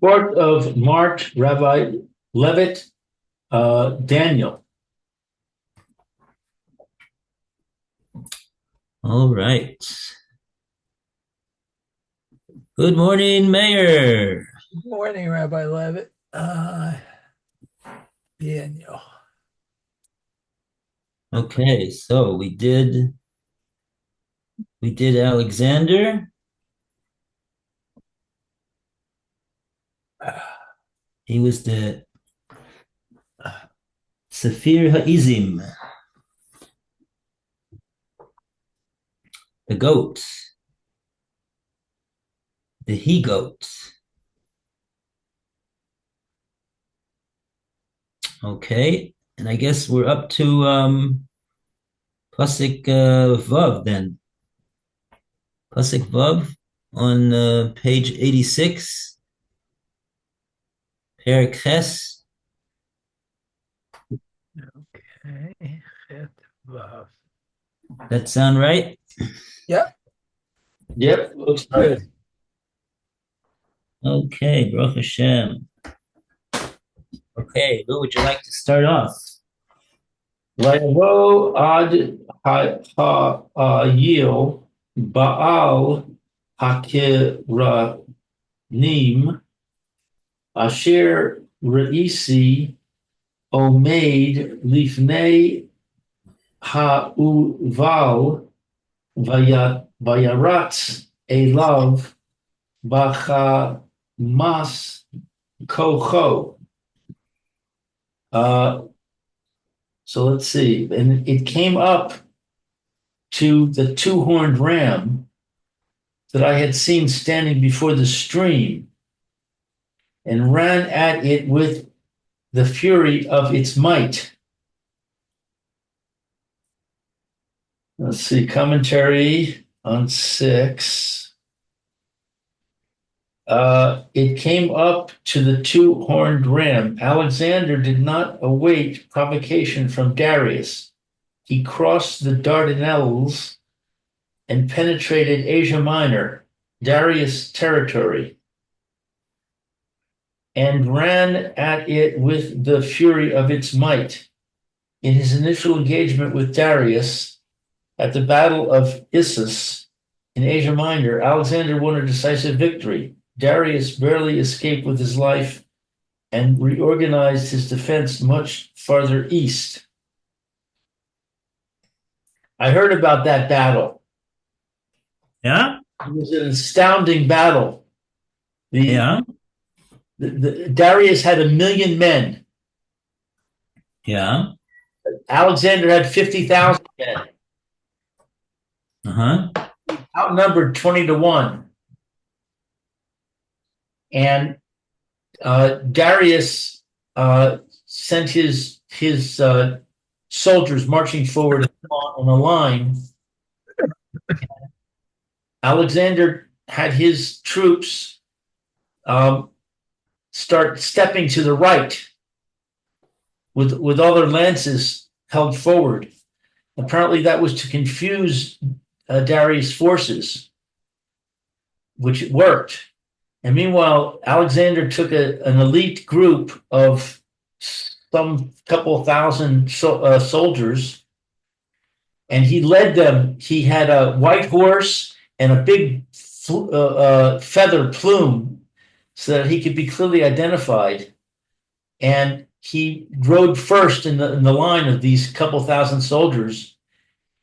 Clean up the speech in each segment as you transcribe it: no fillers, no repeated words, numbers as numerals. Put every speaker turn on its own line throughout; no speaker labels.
Court of Mart, Rabbi Levitt, Daniel.
All right. Good morning, Mayor.
Morning, Rabbi Levitt. Daniel.
Okay, so we did Alexander. He was the Sephir Ha'izim, the goat, the he goat. Okay, and I guess we're up to Pasik Vav then. Pasik Vav on page 86, Perek Ches.
Okay. Chet Vav.
That sound right?
Yep.
Yep, looks good.
Okay, Baruch Hashem. Okay, who would you like to start off?
Vayavo ad ha'ayil Baal hakiranim asher reisi omeid lifnei ha'uval vayaratz elav bachamas kocho. Uh, so let's see. And it came up to the two-horned ram that I had seen standing before the stream and ran at it with the fury of its might. Let's see, commentary on 6. It came up to the two-horned ram. Alexander did not await provocation from Darius. He crossed the Dardanelles and penetrated Asia Minor, Darius' territory, and ran at it with the fury of its might. In his initial engagement with Darius at the Battle of Issus in Asia Minor, Alexander won a decisive victory. Darius barely escaped with his life and reorganized his defense much farther east. I heard about that battle.
Yeah,
It was an astounding battle. The,
yeah,
Darius had 1,000,000 men.
yeah.
Alexander had 50,000 men,
Uh-huh.
outnumbered 20 to 1. And Darius sent his soldiers marching forward on a line. Alexander had his troops start stepping to the right with all their lances held forward. Apparently, that was to confuse Darius' forces, which it worked. And meanwhile, Alexander took an elite group of some couple thousand soldiers, and he led them. He had a white horse and a big feather plume so that he could be clearly identified. And he rode first in the line of these couple thousand soldiers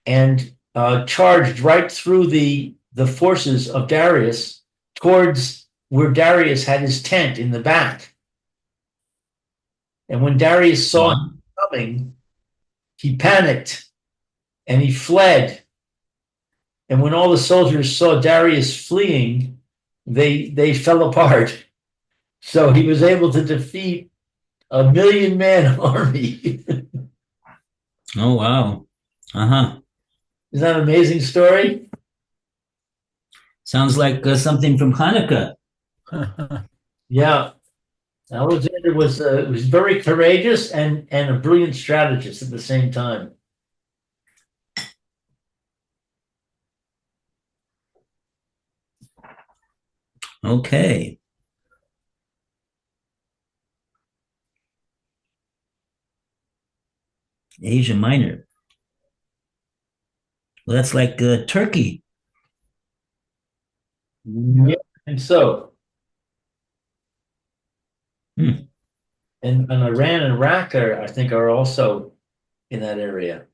and charged right through the forces of Darius towards where Darius had his tent in the back. And when Darius saw him
Uh-huh.
coming, he panicked and he fled. And when all the soldiers saw Darius fleeing, they fell apart. So he was able to defeat 1,000,000 man army.
Oh, wow. Uh-huh.
Isn't that an amazing story?
Sounds like something from Hanukkah.
Yeah, Alexander was very courageous and a brilliant strategist at the same time.
Okay. Asia Minor. Well, that's like Turkey.
Yeah. And so,
Hmm.
and Iran and Iraq are, I think, are also in that area.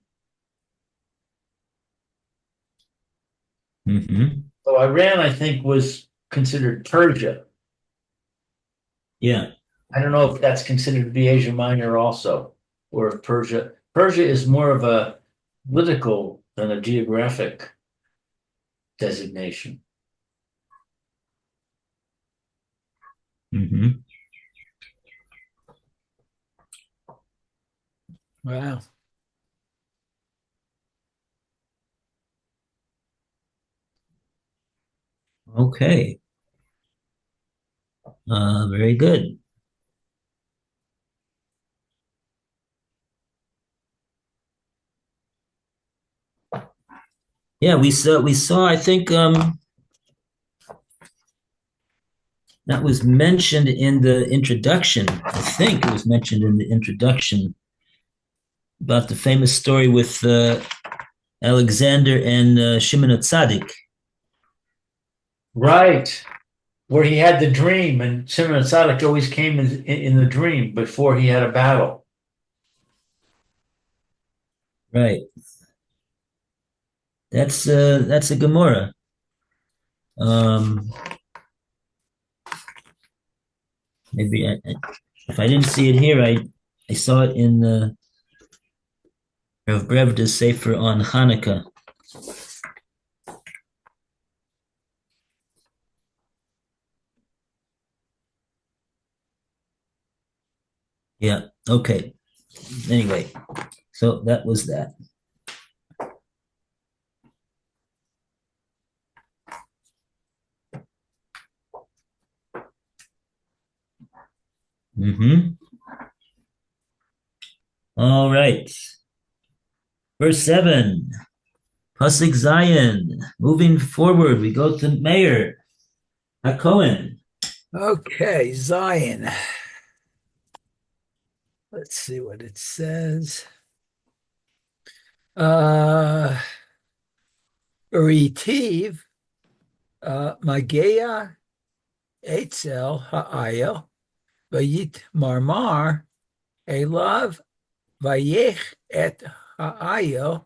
Hmm.
So Iran, I think, was considered Persia.
Yeah.
I don't know if that's considered to be Asia Minor also, or if Persia is more of a political than a geographic designation.
Hmm.
Wow.
Okay. Very good. Yeah, we saw, I think that was mentioned in the introduction. I think it was mentioned in the introduction about the famous story with Alexander and Shimon Tzadik.
Right, where he had the dream, and Simon Sadik always came in the dream before he had a battle.
Right. That's a Gemara. Um, maybe if I didn't see it here, I saw it in Rav Brevda's Sefer on Hanukkah. Yeah. Okay. Anyway, so that was that. Mm-hmm. All right. Verse 7, Pasuk Zion. Moving forward, we go to Meir HaKohen.
Okay, Zion. Let's see what it says. Ritiv, Magea Eitzel Ha'ayel, Vayit Marmar, Elav, Vayech et Ha'ayel,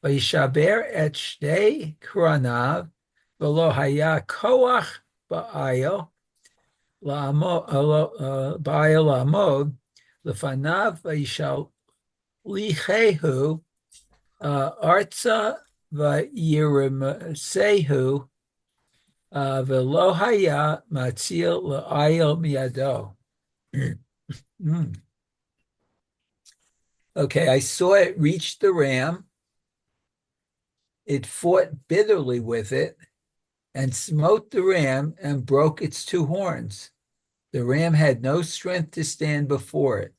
Vayishaber et Shtei Kranav, Velo Haya Koach Ba'ayel, Ba'ayel Lamod, Lefanav Vayishal Lichehu, Artza Vayirmesehu, Velo Haya Matzil La'ayel Miado. Mm. Okay, I saw it reach the ram. It fought bitterly with it and smote the ram and broke its two horns. The ram had no strength to stand before it.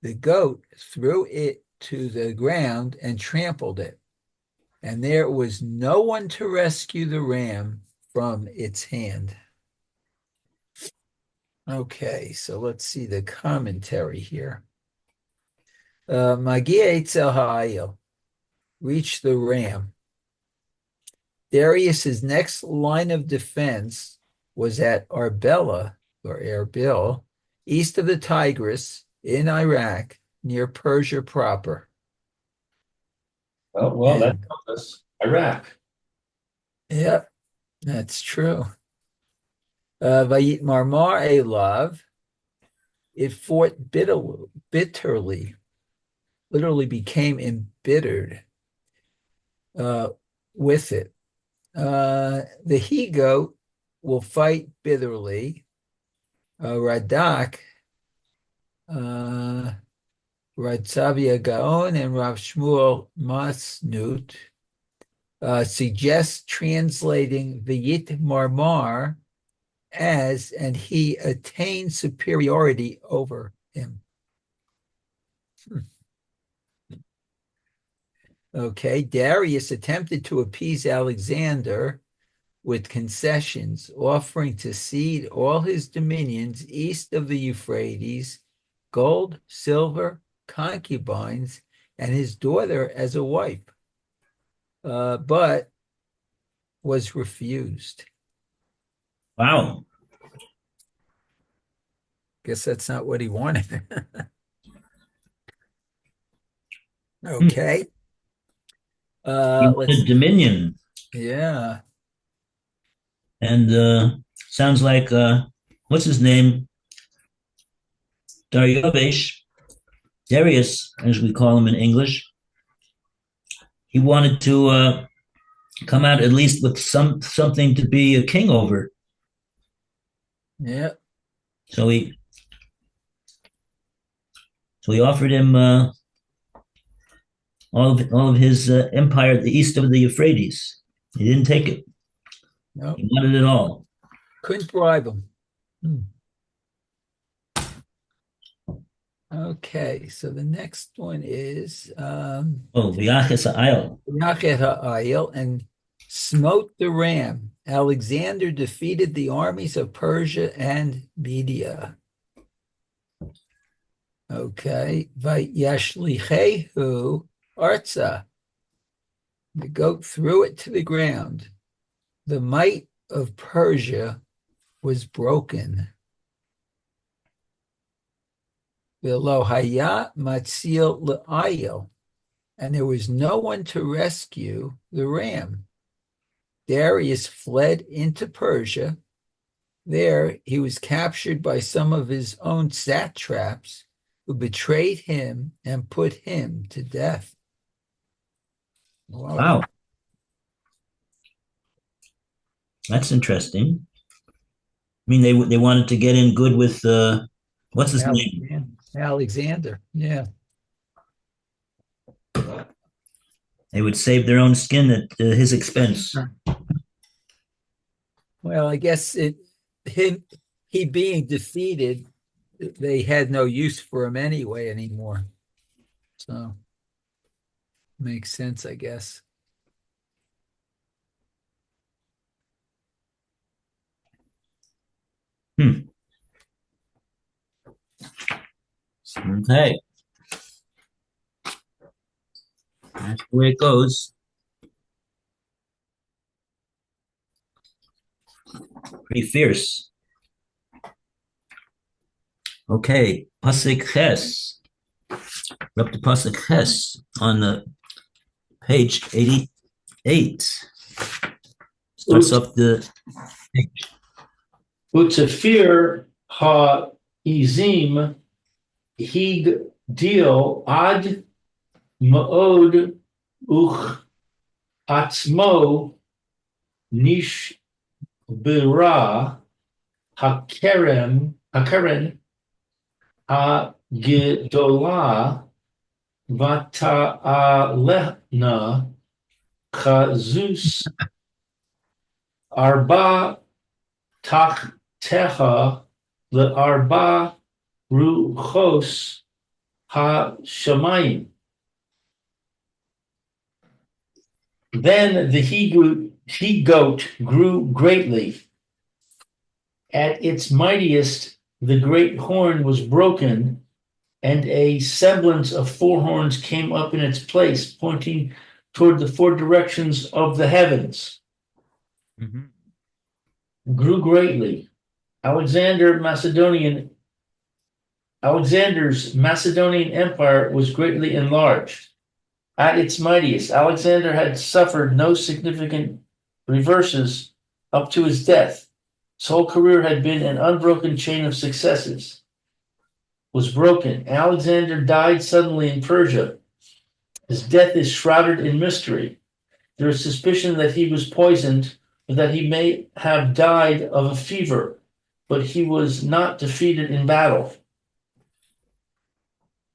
The goat threw it to the ground and trampled it, and there was no one to rescue the ram from its hand. Okay, so let's see the commentary here. Magia Eitzel Ha'ayil, reach the ram. Darius's next line of defense was at Arbela, or Erbil, east of the Tigris in Iraq, near Persia proper.
Oh, well, that
And
tells us Iraq.
yeah, that's true. Vayit Marmar Elav, it fought bitterly, literally became embittered with it. The he-goat will fight bitterly. Radak, Radsavia Gaon, and Rav Shmuel Masnut suggest translating Vayit Marmar as, and he attained superiority over him. Okay, Darius attempted to appease Alexander with concessions, offering to cede all his dominions east of the Euphrates, gold, silver, concubines, and his daughter as a wife, but was refused.
Wow.
Guess that's not what he wanted.
Hmm.
Okay.
He
Let's,
wanted dominion,
yeah.
and sounds like what's his name? Darius, Darius, as we call him in English. He wanted to come out at least with something to be a king over.
Yeah.
So he offered him all of his empire east of the Euphrates. He didn't take it.
No,
He wanted it all.
couldn't bribe him. Hmm. Okay, so the next one is
Oh, V'yachas ha'ayil.
Yachet ha'ayil and smote the ram. Alexander defeated the armies of Persia and Media. Okay, Vayashlichehu arza. The goat threw it to the ground. The might of Persia was broken. Velohaya matzil le'ayil, and there was no one to rescue the ram. Darius fled into Persia. There he was captured by some of his own satraps who betrayed him and put him to death. Wow.
Wow, that's interesting. I mean, they wanted to get in good with what's his name?
Alexander. Yeah.
They would save their own skin at his expense.
Well, I guess he being defeated, they had no use for him anyway anymore. So makes sense, I guess.
Hmm. Okay, that's the way it goes. Pretty fierce. Okay, Pasuk Ches. We're up to Pasuk Ches on the page 88. Starts off the page.
Utzafir ha-izim higdil ad ma'od uch atzmo nishbira hakeren ha-gedolah vata'alehna chazus arba tachtecha le'arba ruchos ha-shamayim. Then the he-goat grew greatly. At its mightiest, the great horn was broken, and a semblance of four horns came up in its place, pointing toward the four directions of the heavens.
Mhm.
Grew greatly. Alexander's Macedonian empire was greatly enlarged. At its mightiest, Alexander had suffered no significant reverses up to his death. His whole career had been an unbroken chain of successes. Was broken. Alexander died suddenly in Persia. His death is shrouded in mystery. There is suspicion that he was poisoned or that he may have died of a fever, but he was not defeated in battle.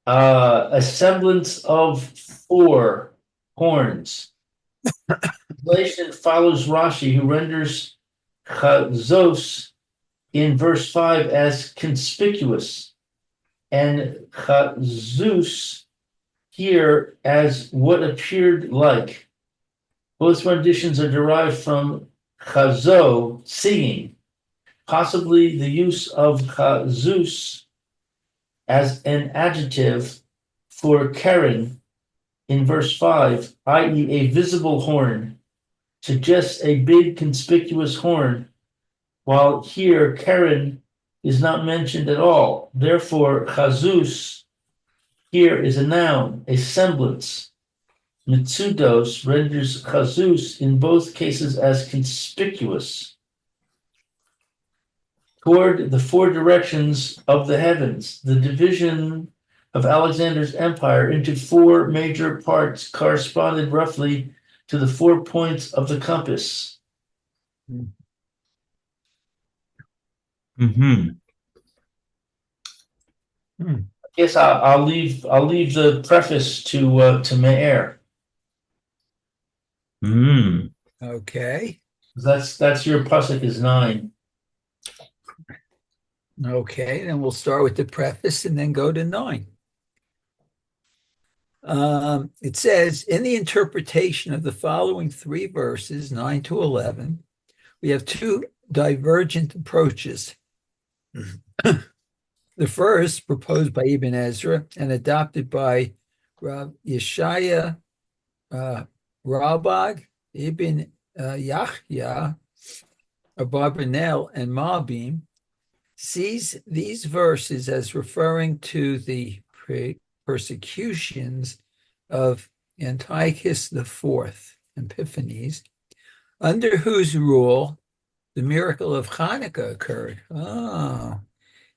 A semblance of four horns. Translation follows Rashi, who renders chazos in verse 5 as conspicuous, and chazus here as what appeared like. Both renditions are derived from chazo, singing, possibly the use of chazus as an adjective for Karen in verse 5, i.e., a visible horn, suggests a big conspicuous horn, while here Keren is not mentioned at all. Therefore, chazus here is a noun, a semblance. Mitsudos renders chazus in both cases as conspicuous toward the four directions of the heavens. The division of Alexander's empire into four major parts corresponded roughly to the 4 points of the compass.
Mm-hmm.
Yes, I'll leave the preface to Meir.
Mm.
Okay.
That's your pasuk is 9.
Okay, then we'll start with the preface and then go to 9. It says, in the interpretation of the following 3 verses, 9 to 11, we have 2 divergent approaches. The first, proposed by Ibn Ezra and adopted by Rav Yeshaya Rabag, Ibn Yahya, Abarbanel, and Malbim, sees these verses as referring to the persecutions of Antiochus IV, Epiphanes, under whose rule the miracle of Hanukkah occurred. Oh,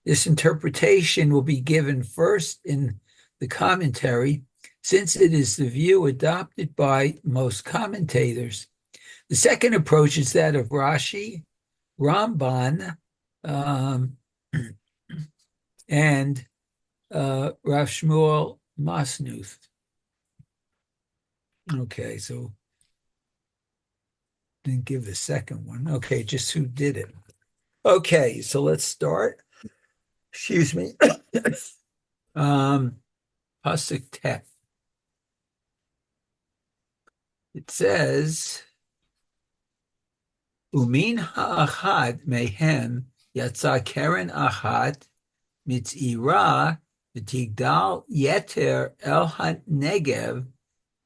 this interpretation will be given first in the commentary, since it is the view adopted by most commentators. The second approach is that of Rashi, Ramban, and Rav Shmuel Masnuth. Okay, so didn't give the second one. Okay, just who did it. Okay, so let's start. Excuse me. Pasuk Tet. It says, Umin ha'achad mehem yatsa keren achad mitzira v'tigdal yeter el ha-negev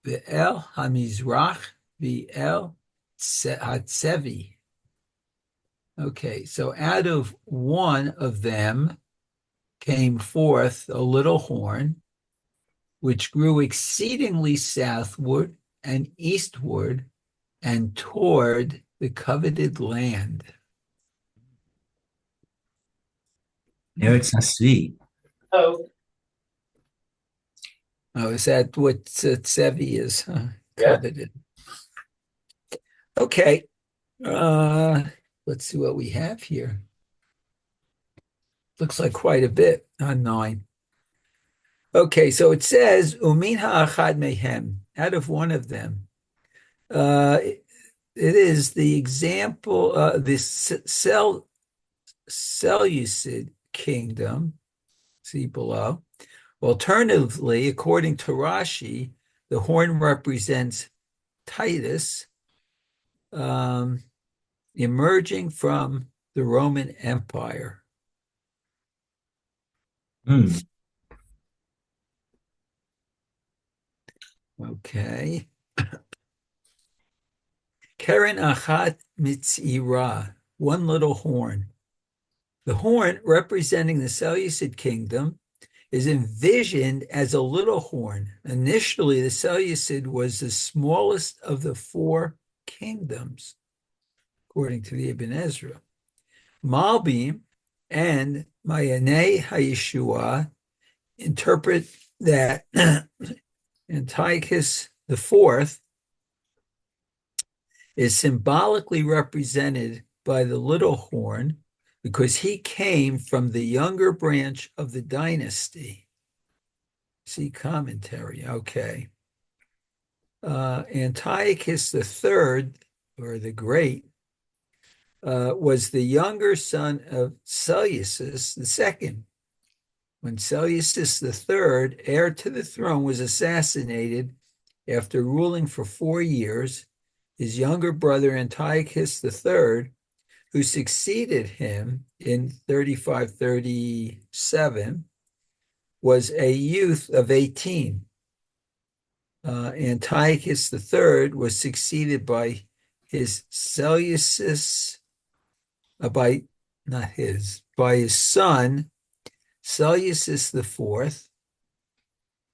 v'el ha-mizrach v'el ha-tzevi. Okay, so out of one of them came forth a little horn, which grew exceedingly southward and eastward and toward the coveted land.
Eretz Hasvi.
Oh,
Oh, is that what Tsevi is?
Yeah.
Coveted. Okay. Let's see what we have here. Looks like quite a bit on 9. Okay, so it says, Umin ha'achad mehem, out of one of them. It is the example, the Seleucid kingdom, see below. Alternatively, according to Rashi, the horn represents Titus emerging from the Roman Empire.
Mm.
Okay. Keren achat mitzira, one little horn. The horn representing the Seleucid kingdom is envisioned as a little horn. Initially, the Seleucid was the smallest of the 4 kingdoms, according to the Ibn Ezra. Malbim and Mayanei HaYeshua interpret that Antiochus IV is symbolically represented by the little horn because he came from the younger branch of the dynasty. See commentary. Okay. Antiochus III, or the Great, was the younger son of Seleucus II. When Seleucus III, heir to the throne, was assassinated after ruling for 4 years, his younger brother Antiochus III, who succeeded him in 35-37, was a youth of 18. Antiochus III was succeeded by his Seleucus, by not his, by his son Seleucus IV,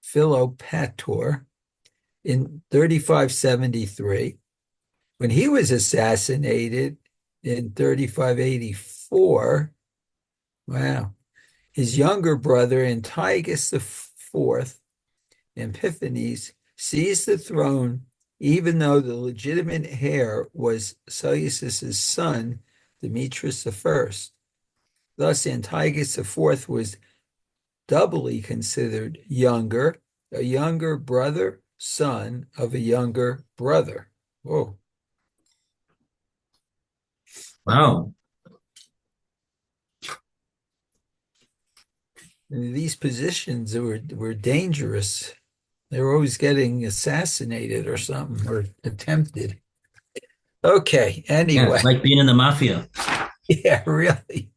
Philopator, in 3573. When he was assassinated in 3584, wow, his younger brother Antiochus IV, Epiphanes, seized the throne, even though the legitimate heir was Seleucus's son, Demetrius I. Thus, Antiochus IV was doubly considered younger, a younger brother, son of a younger brother. Whoa.
Wow.
And these positions were dangerous. They were always getting assassinated or something, or attempted. Okay,
Yeah,
anyway.
it's like being in the mafia.
Yeah, really.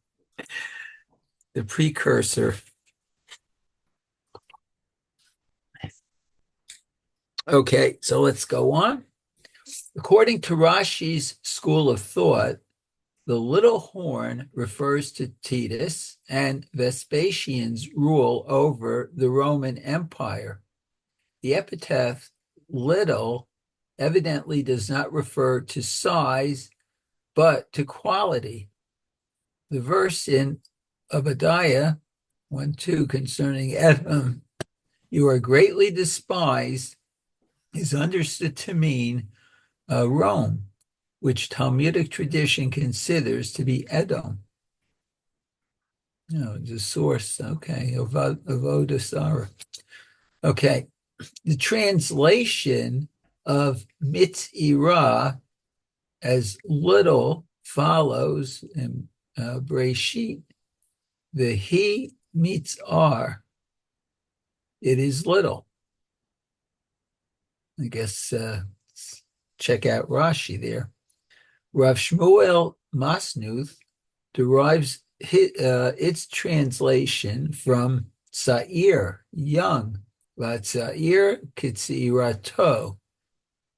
The precursor. Okay, so let's go on. According to Rashi's school of thought, the little horn refers to Titus and Vespasian's rule over the Roman Empire. The epithet little evidently does not refer to size, but to quality. The verse in Obadiah 1:2 concerning Edom, you are greatly despised, is understood to mean Rome, which Talmudic tradition considers to be Edom. No, the source. Okay, Avodah Zarah. Okay, the translation of Mitzirah as little follows in Breshit. The he mitzar, it is little. I guess check out Rashi there. Rav Shmuel Masnuth derives its translation from Sa'ir, young, Vatsair Kitzirato,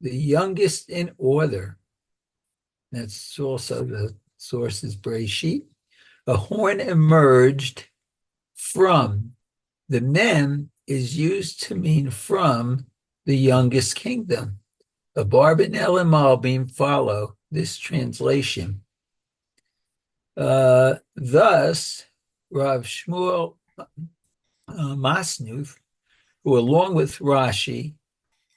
the youngest in order. That's also the source is Breshit. A horn emerged from. The mem is used to mean from the youngest kingdom. Abarbanel and Malbim follow this translation. Thus, Rav Shmuel Masnuth, who along with Rashi,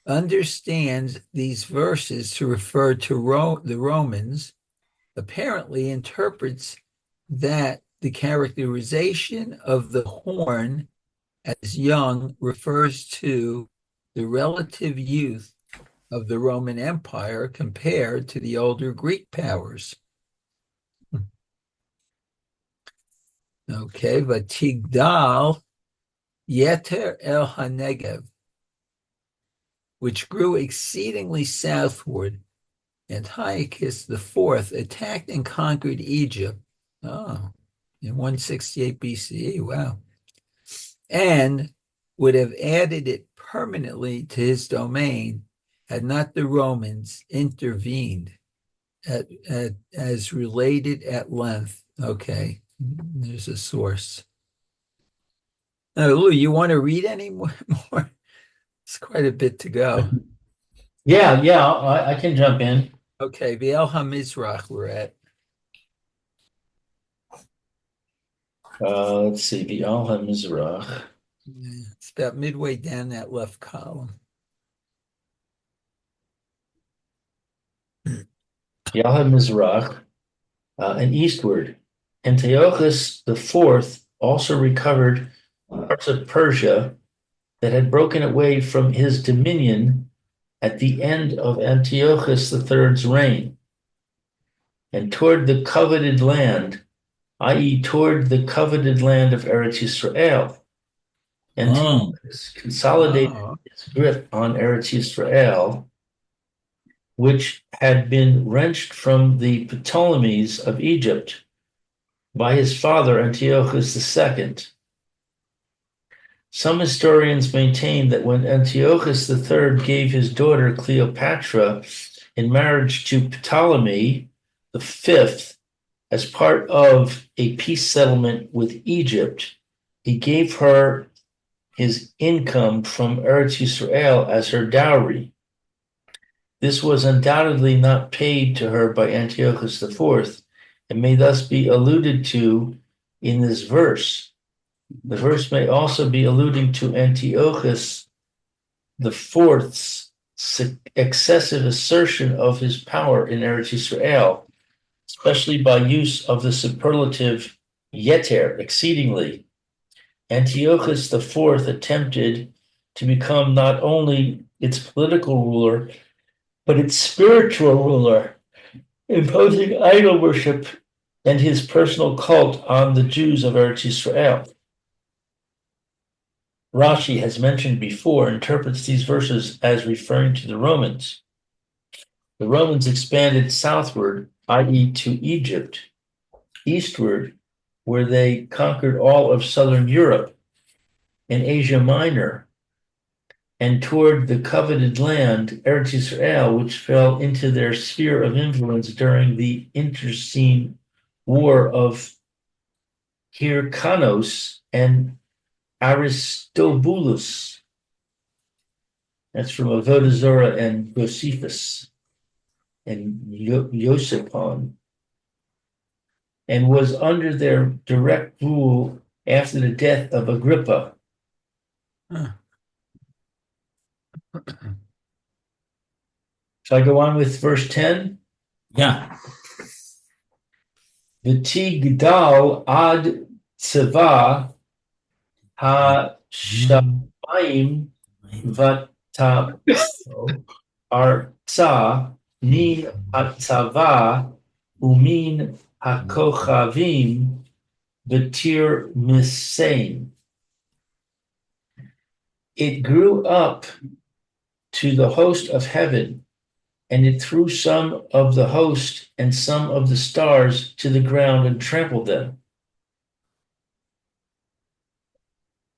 understands these verses to refer to the Romans, apparently interprets that the characterization of the horn as young refers to the relative youth of the Roman Empire compared to the older Greek powers. Okay, Vatigdal Yeter El Hanegev, which grew exceedingly southward. Antiochus IV attacked and conquered Egypt. Oh, in 168 BCE. Wow. And would have added it permanently to his domain had not the Romans intervened as related at length. Okay, there's a source. Now, Lou, you want to read any more? It's quite a bit to go.
Yeah, I can jump in.
Okay, Viel HaMizrach we're at.
Let's see, the Al HaMizrach.
Yeah, it's about midway down that left column.
The Al HaMizrach, and eastward. Antiochus IV also recovered parts of Persia that had broken away from his dominion at the end of Antiochus III's reign, and toward the coveted land, i.e., toward the coveted land of Eretz Yisrael. Antiochus consolidated its grip on Eretz Yisrael, which had been wrenched from the Ptolemies of Egypt by his father Antiochus II. Some historians maintain that when Antiochus III gave his daughter Cleopatra in marriage to Ptolemy V as part of a peace settlement with Egypt, he gave her his income from Eretz Yisrael as her dowry. This was undoubtedly not paid to her by Antiochus IV and may thus be alluded to in this verse. The verse may also be alluding to Antiochus IV's excessive assertion of his power in Eretz Yisrael, especially by use of the superlative yeter, exceedingly. Antiochus IV attempted to become not only its political ruler, but its spiritual ruler, imposing idol worship and his personal cult on the Jews of Eretz Yisrael. Rashi, has mentioned before, interprets these verses as referring to the Romans. The Romans expanded southward, i.e., to Egypt, eastward, where they conquered all of southern Europe and Asia Minor, and toward the coveted land, Eretz Yisrael, which fell into their sphere of influence during the internecine war of Hyrcanos and Aristobulus. That's from Avodah Zorah and Josephus and Yosipon, and was under their direct rule after the death of Agrippa.
Huh.
So I go on with verse 10.
Yeah.
V'tigdal ad tzeva ha-shamayim v'ta artza ni atzava umin hakochavim v'tir misain. It grew up to the host of heaven, and it threw some of the host and some of the stars to the ground and trampled them.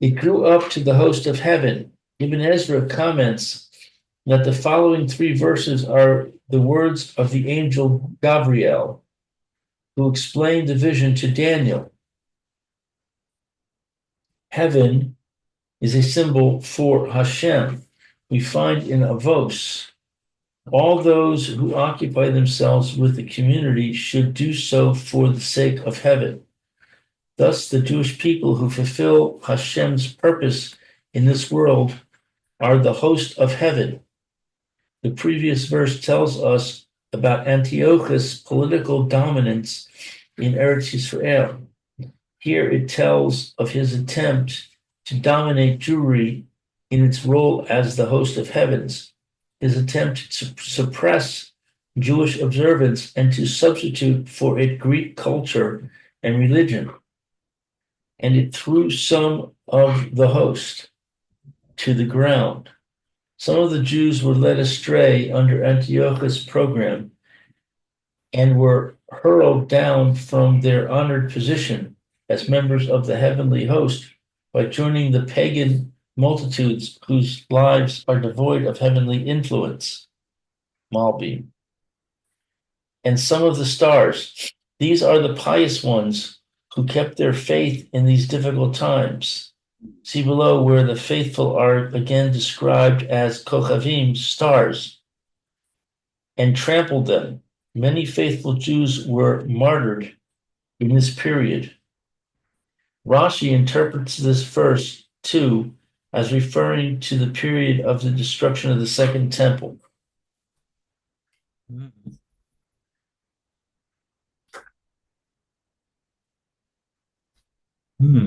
It grew up to the host of heaven. Ibn Ezra comments that the following three verses are the words of the angel Gabriel, who explained the vision to Daniel. Heaven is a symbol for Hashem. We find in Avos, all those who occupy themselves with the community should do so for the sake of heaven. Thus, the Jewish people who fulfill Hashem's purpose in this world are the host of heaven. The previous verse tells us about Antiochus' political dominance in Eretz Yisrael. Here it tells of his attempt to dominate Jewry in its role as the host of heavens, his attempt to suppress Jewish observance and to substitute for it Greek culture and religion. And it threw some of the host to the ground. Some of the Jews were led astray under Antiochus' program and were hurled down from their honored position as members of the heavenly host by joining the pagan multitudes whose lives are devoid of heavenly influence, Malbim. And some of the stars, these are the pious ones who kept their faith in these difficult times. See below where the faithful are again described as Kochavim, stars, and trampled them. Many faithful Jews were martyred in this period. Rashi interprets this verse too as referring to the period of the destruction of the Second Temple.
Hmm.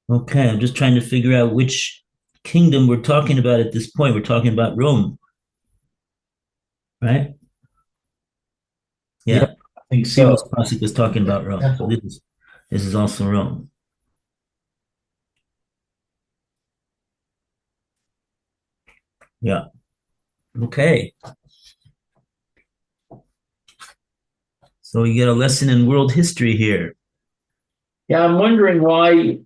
Okay, I'm just trying to figure out which kingdom we're talking about at this point. We're talking about Rome, right?
Yeah,
Yeah.
I think
Previous
so.
pasuk was talking about Rome. So this is also Rome. Yeah. Okay. So you get a lesson in world history here.
Yeah, I'm wondering why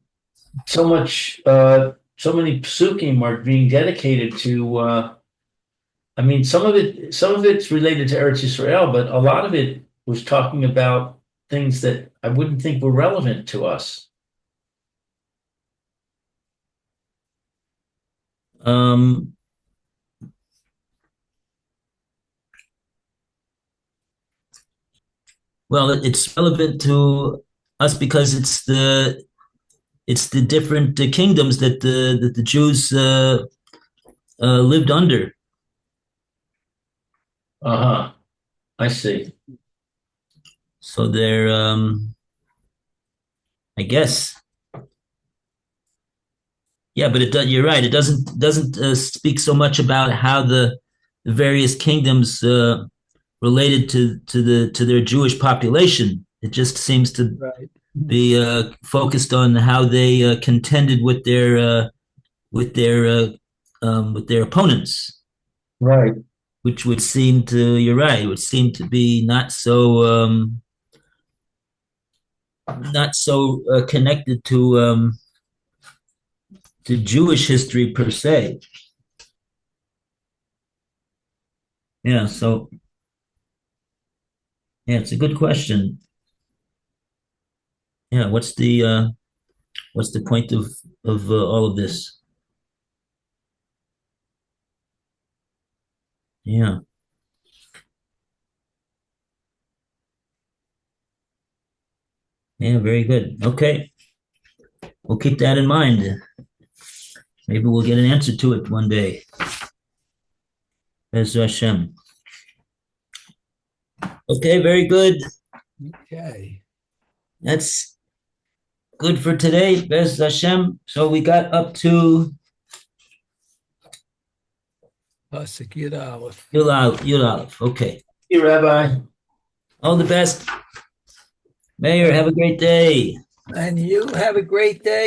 so many psukim are being dedicated to. I mean, some of it's related to Eretz Israel, but a lot of it was talking about things that I wouldn't think were relevant to us.
Um, well, it's relevant to us because it's the different kingdoms that the Jews lived under.
Uh-huh. I see.
So they're, I guess, yeah. But you're right. It doesn't speak so much about how the various kingdoms related to their Jewish population. It just seems to
Right.
be focused on how they contended with their opponents,
Right.
which would seem to you're right. It would seem to be not so connected to Jewish history per se. Yeah. So yeah, it's a good question. Yeah. What's the point of all of this? Yeah. Yeah. Very good. Okay. We'll keep that in mind. Maybe we'll get an answer to it one day. Bez Hashem. Okay, very good.
Okay.
That's good for today. Bez Hashem. So we got up to
Pasuk Yud Aleph.
Yud Aleph. Okay.
Hey, Rabbi.
All the best. Mayor, have a great day.
And you have a great day.